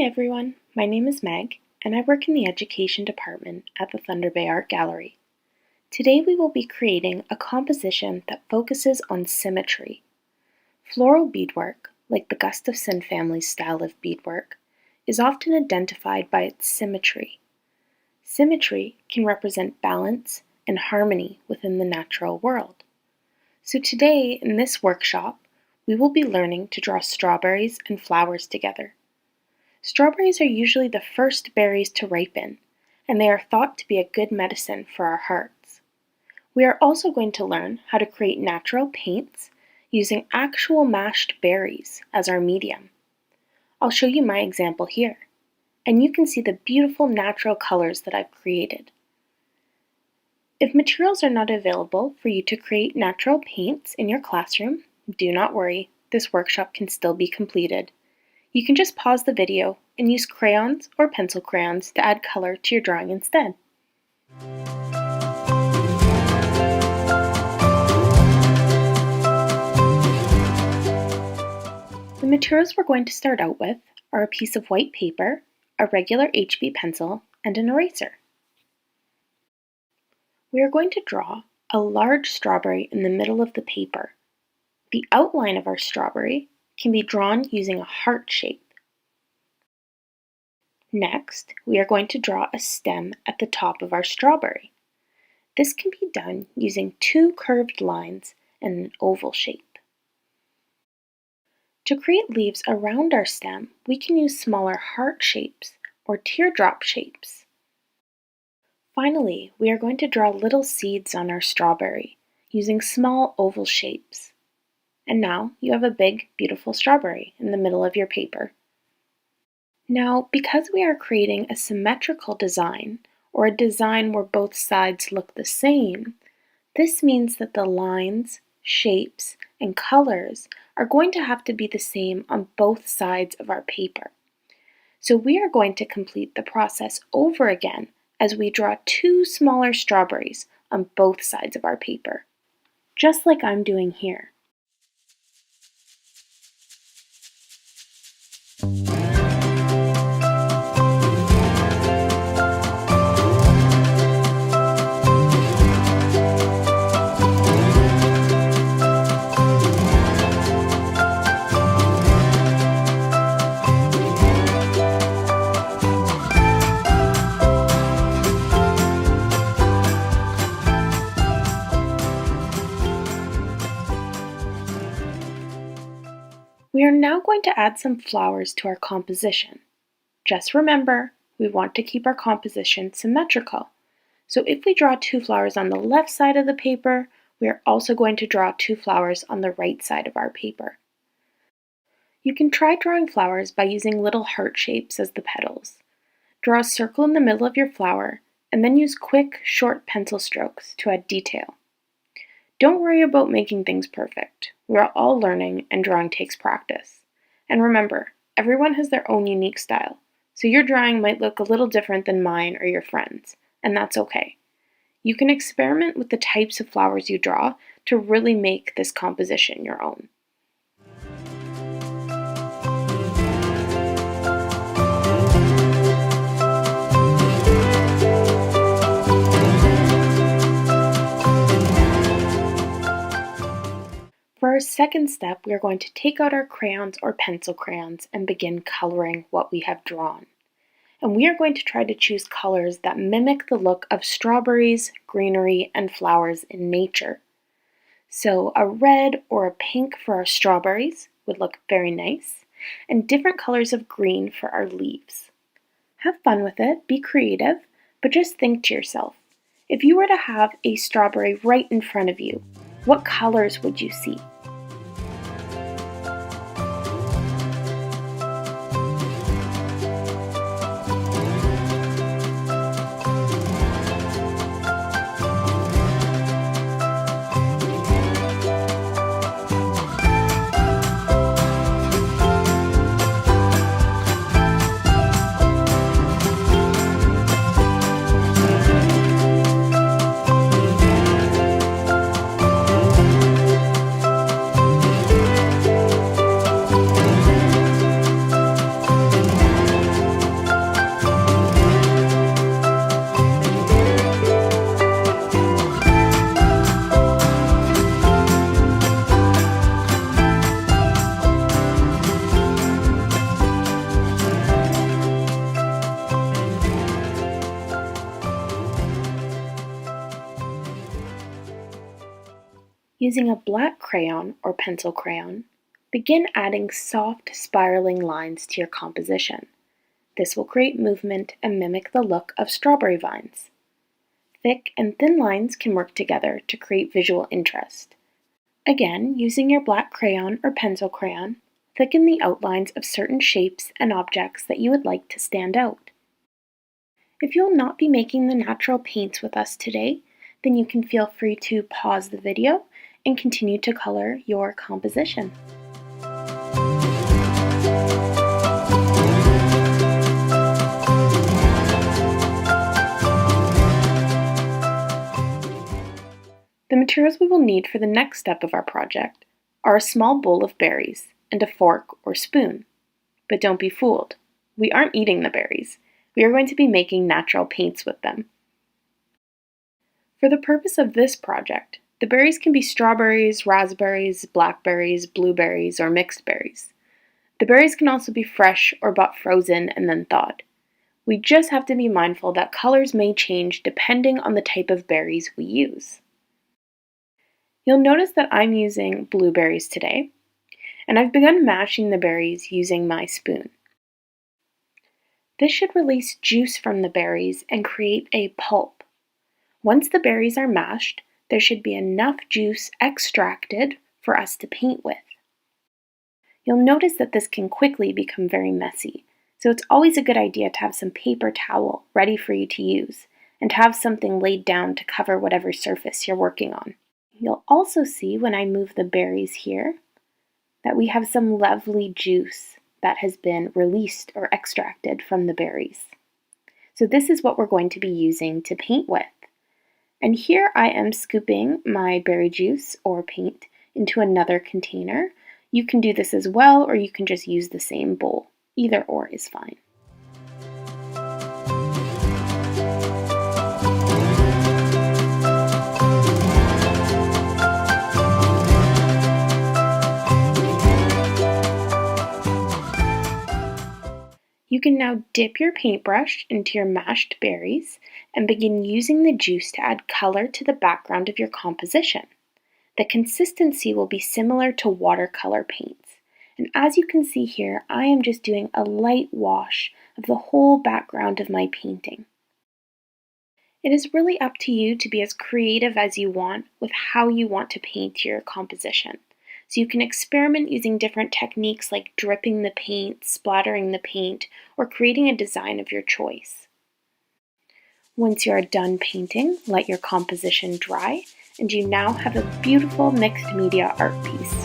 everyone, my name is Meg, and I work in the Education Department at the Thunder Bay Art Gallery. Today we will be creating a composition that focuses on symmetry. Floral beadwork, like the Gustafson family style of beadwork, is often identified by its symmetry. Symmetry can represent balance and harmony within the natural world. So today, in this workshop, we will be learning to draw strawberries and flowers together. Strawberries are usually the first berries to ripen, and they are thought to be a good medicine for our hearts. We are also going to learn how to create natural paints using actual mashed berries as our medium. I'll show you my example here, and you can see the beautiful natural colors that I've created. If materials are not available for you to create natural paints in your classroom, do not worry, this workshop can still be completed. You can just pause the video and use crayons or pencil crayons to add color to your drawing instead. The materials we're going to start out with are a piece of white paper, a regular HB pencil, and an eraser. We are going to draw a large strawberry in the middle of the paper. The outline of our strawberry can be drawn using a heart shape. Next, we are going to draw a stem at the top of our strawberry. This can be done using two curved lines and an oval shape. To create leaves around our stem, we can use smaller heart shapes or teardrop shapes. Finally, we are going to draw little seeds on our strawberry using small oval shapes. And now you have a big, beautiful strawberry in the middle of your paper. Now, because we are creating a symmetrical design, or a design where both sides look the same, this means that the lines, shapes, and colors are going to have to be the same on both sides of our paper. So we are going to complete the process over again as we draw two smaller strawberries on both sides of our paper, just like I'm doing here. We are now going to add some flowers to our composition. Just remember, we want to keep our composition symmetrical. So if we draw two flowers on the left side of the paper, we are also going to draw two flowers on the right side of our paper. You can try drawing flowers by using little heart shapes as the petals. Draw a circle in the middle of your flower, and then use quick, short pencil strokes to add detail. Don't worry about making things perfect. We are all learning, and drawing takes practice. And remember, everyone has their own unique style, so your drawing might look a little different than mine or your friends, and that's okay. You can experiment with the types of flowers you draw to really make this composition your own. For our second step, we are going to take out our crayons or pencil crayons and begin coloring what we have drawn. And we are going to try to choose colors that mimic the look of strawberries, greenery, and flowers in nature. So a red or a pink for our strawberries would look very nice, and different colors of green for our leaves. Have fun with it, be creative, but just think to yourself, if you were to have a strawberry right in front of you, what colors would you see? Using a black crayon or pencil crayon, begin adding soft spiraling lines to your composition. This will create movement and mimic the look of strawberry vines. Thick and thin lines can work together to create visual interest. Again, using your black crayon or pencil crayon, thicken the outlines of certain shapes and objects that you would like to stand out. If you'll not be making the natural paints with us today, then you can feel free to pause the video and continue to color your composition. The materials we will need for the next step of our project are a small bowl of berries and a fork or spoon. But don't be fooled, we aren't eating the berries. We are going to be making natural paints with them. For the purpose of this project, the berries can be strawberries, raspberries, blackberries, blueberries, or mixed berries. The berries can also be fresh or bought frozen and then thawed. We just have to be mindful that colors may change depending on the type of berries we use. You'll notice that I'm using blueberries today, and I've begun mashing the berries using my spoon. This should release juice from the berries and create a pulp. Once the berries are mashed, there should be enough juice extracted for us to paint with. You'll notice that this can quickly become very messy, so it's always a good idea to have some paper towel ready for you to use, and to have something laid down to cover whatever surface you're working on. You'll also see when I move the berries here that we have some lovely juice that has been released or extracted from the berries. So this is what we're going to be using to paint with. And here I am scooping my berry juice or paint into another container. You can do this as well, or you can just use the same bowl. Either or is fine. You can now dip your paintbrush into your mashed berries and begin using the juice to add color to the background of your composition. The consistency will be similar to watercolor paints. And as you can see here, I am just doing a light wash of the whole background of my painting. It is really up to you to be as creative as you want with how you want to paint your composition. So you can experiment using different techniques like dripping the paint, splattering the paint, or creating a design of your choice. Once you are done painting, let your composition dry, and you now have a beautiful mixed media art piece.